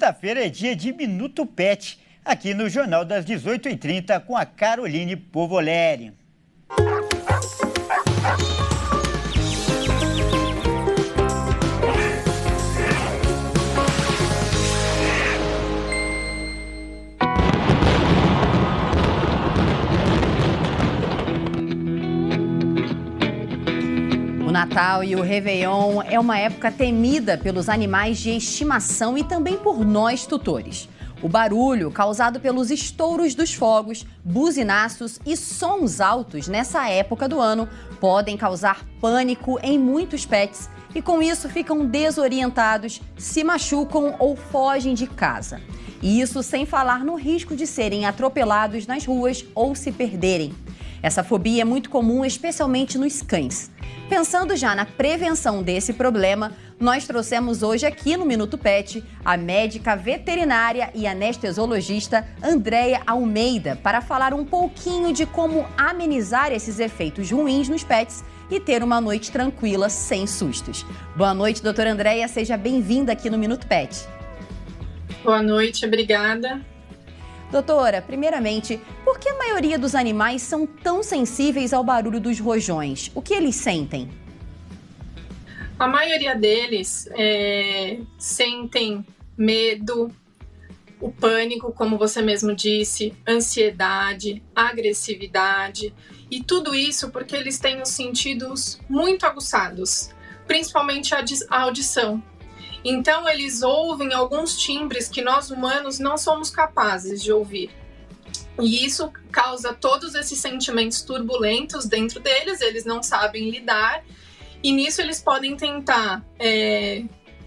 quinta-feira é dia de Minuto Pet, aqui no Jornal das 18h30 com a Caroline Povoleri. O Natal e o Réveillon é uma época temida pelos animais de estimação e também por nós tutores. O barulho causado pelos estouros dos fogos, buzinaços e sons altos nessa época do ano podem causar pânico em muitos pets e com isso ficam desorientados, se machucam ou fogem de casa. E isso sem falar no risco de serem atropelados nas ruas ou se perderem. Essa fobia é muito comum, especialmente nos cães. Pensando já na prevenção desse problema, nós trouxemos hoje aqui no Minuto Pet a médica veterinária e anestesiologista Andréia Almeida para falar um pouquinho de como amenizar esses efeitos ruins nos pets e ter uma noite tranquila, sem sustos. Boa noite, doutora Andréia, seja bem-vinda aqui no Minuto Pet. Boa noite, obrigada. Doutora, primeiramente, por que a maioria dos animais são tão sensíveis ao barulho dos rojões? O que eles sentem? A maioria deles sentem medo, o pânico, como você mesmo disse, ansiedade, agressividade, e tudo isso porque eles têm os sentidos muito aguçados, principalmente a audição. Então, eles ouvem alguns timbres que nós humanos não somos capazes de ouvir. E isso causa todos esses sentimentos turbulentos dentro deles, eles não sabem lidar. E nisso eles podem tentar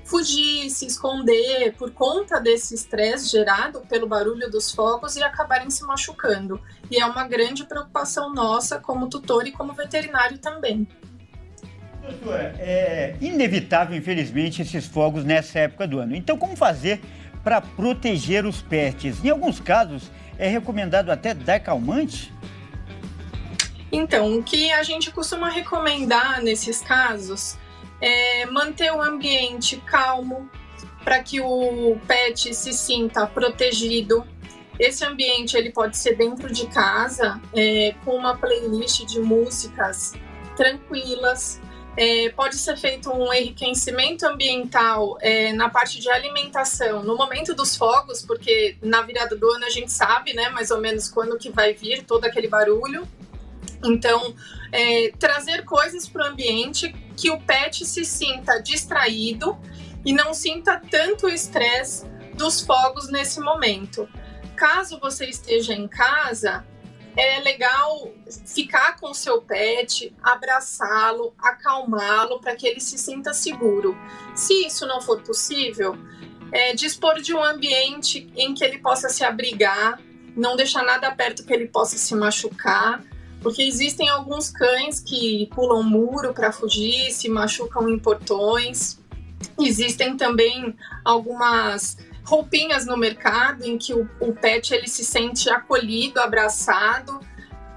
fugir, se esconder por conta desse estresse gerado pelo barulho dos fogos e acabarem se machucando. E é uma grande preocupação nossa como tutor e como veterinário também. Doutora, é inevitável, infelizmente, esses fogos nessa época do ano. Então, como fazer para proteger os pets? Em alguns casos, é recomendado até dar calmante? Então, o que a gente costuma recomendar nesses casos é manter o ambiente calmo para que o pet se sinta protegido. Esse ambiente ele pode ser dentro de casa, com uma playlist de músicas tranquilas. Pode ser feito um enriquecimento ambiental na parte de alimentação, no momento dos fogos, porque na virada do ano a gente sabe, né, mais ou menos quando que vai vir todo aquele barulho. Então, trazer coisas para o ambiente que o pet se sinta distraído e não sinta tanto estresse dos fogos nesse momento. Caso você esteja em casa, é legal ficar com o seu pet, abraçá-lo, acalmá-lo para que ele se sinta seguro. Se isso não for possível, dispor de um ambiente em que ele possa se abrigar, não deixar nada perto que ele possa se machucar, porque existem alguns cães que pulam muro para fugir, se machucam em portões. Existem também algumas roupinhas no mercado em que o pet ele se sente acolhido, abraçado,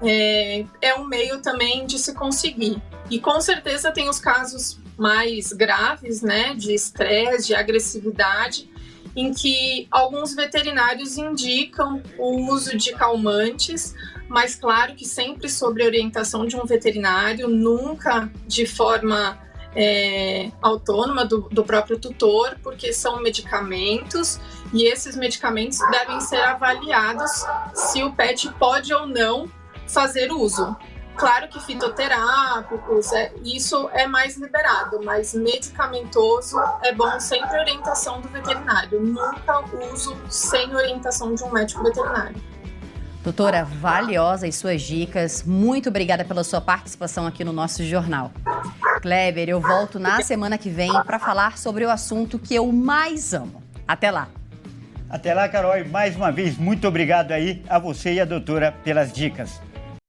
é um meio também de se conseguir. E com certeza tem os casos mais graves, né, de estresse, de agressividade, em que alguns veterinários indicam o uso de calmantes, mas claro que sempre sob orientação de um veterinário, nunca de forma autônoma do próprio tutor, porque são medicamentos e esses medicamentos devem ser avaliados se o pet pode ou não fazer uso. Claro que fitoterápicos, isso é mais liberado, mas medicamentoso é bom sempre orientação do veterinário, nunca uso sem orientação de um médico veterinário. Doutora, valiosas as suas dicas. Muito obrigada pela sua participação aqui no nosso jornal. Kleber, eu volto na semana que vem para falar sobre o assunto que eu mais amo. Até lá. Até lá, Carol. E mais uma vez, muito obrigado aí a você e a doutora pelas dicas.